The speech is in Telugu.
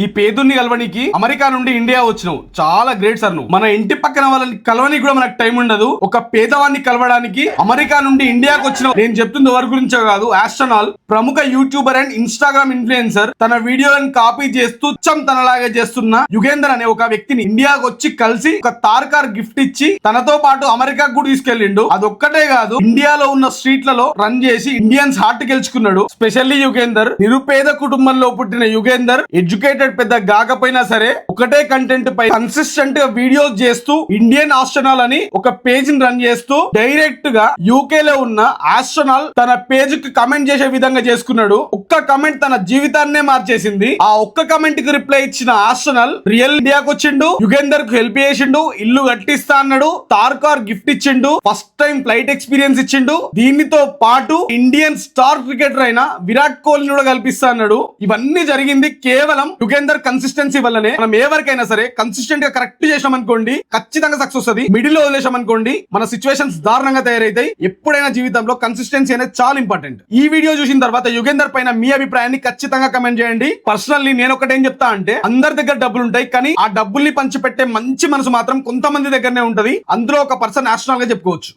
ఈ పేదుని కలవనికి అమెరికా నుండి ఇండియా వచ్చినావు, చాలా గ్రేట్ సార్. నువ్వు మన ఇంటి పక్కన వాళ్ళని కలవనికి కూడా మనకు టైం ఉండదు, ఒక పేదవాన్ని కలవడానికి అమెరికా నుండి ఇండియాకి వచ్చినావు. నేను చెప్తుంది ఎవరి గురించో కాదు, ఆస్ట్రోనాల్ ప్రముఖ యూట్యూబర్ అండ్ ఇన్స్టాగ్రామ్ ఇన్ఫ్లుయెన్సర్. తన వీడియోలను కాపీ చేస్తూ తనలాగే చేస్తున్న యుగేందర్ అనే ఒక వ్యక్తిని ఇండియాకి వచ్చి కలిసి ఒక తార్ కార్ గిఫ్ట్ ఇచ్చి తనతో పాటు అమెరికాకు కూడా తీసుకెళ్లిండు. అదొక్కటే కాదు, ఇండియాలో ఉన్న స్ట్రీట్లలో రన్ చేసి ఇండియన్స్ హార్ట్ గెలుచుకున్నాడు. స్పెషల్లీ యుగేందర్ నిరుపేద కుటుంబంలో పుట్టిన యుగేందర్ ఎడ్యుకేటెడ్ పెద్ద కాకపోయినా సరే ఒకటే కంటెంట్ పై కన్సిస్టెంట్ గా వీడియోస్ చేస్తూ ఇండియన్ ఆస్ట్రోనాల్ అని ఒక పేజ్ ని రన్ చేస్తూ డైరెక్ట్ గా యూకే లో ఉన్న ఆస్ట్రోనాల్ తన పేజ్ కి కమెంట్ చేసే విధంగా చేసుకున్నాడు. ఒక్క కమెంట్ తన జీవితాన్నే మార్చేసింది. ఆ ఒక్క కమెంట్ కి రిప్లై ఇచ్చిన ఆస్ట్రోనాల్ రియల్ ఇండియాకి వచ్చిండు, యుగేందర్ కు హెల్ప్ చేసిండు, ఇల్లు కట్టిస్తా అన్నాడు, తార్ కార్ గిఫ్ట్ ఇచ్చిండు, ఫస్ట్ టైం ఫ్లైట్ ఎక్స్పీరియన్స్ ఇచ్చిండు. దీనితో పాటు ఇండియన్ స్టార్ క్రికెటర్ అయిన విరాట్ కోహ్లీ కూడా కల్పిస్తా అన్నాడు. ఇవన్నీ జరిగింది కేవలం యుగేందర్ కన్సిస్టెన్సీ వల్లనే. మనం ఎవరికైనా సరే కన్సిస్టెంట్ గా కరెక్ట్ చేసాం అనుకోండి, ఖచ్చితంగా సక్సెస్ వస్తుంది. మిడిల్ లో వదిలేసాం అనుకోండి, మన సిచ్యువేషన్స్ దారుణంగా తయారైతాయి. ఎప్పుడైనా జీవితంలో కన్సిస్టెన్సీ అనేది చాలా ఇంపార్టెంట్. ఈ వీడియో చూసిన తర్వాత యుగేందర్ పైన మీ అభిప్రాయాన్ని ఖచ్చితంగా కమెంట్ చేయండి. పర్సనల్లీ నేను ఒకటేం చెప్తా అంటే, అందరి దగ్గర డబ్బులు ఉంటాయి, కానీ ఆ డబ్బుల్ని పంచిపెట్టే మంచి మనసు మాత్రం కొంతమంది దగ్గరనే ఉంటది. అందులో ఒక పర్సన్ ఆస్ట్రోనాల్ గా చెప్పుకోవచ్చు.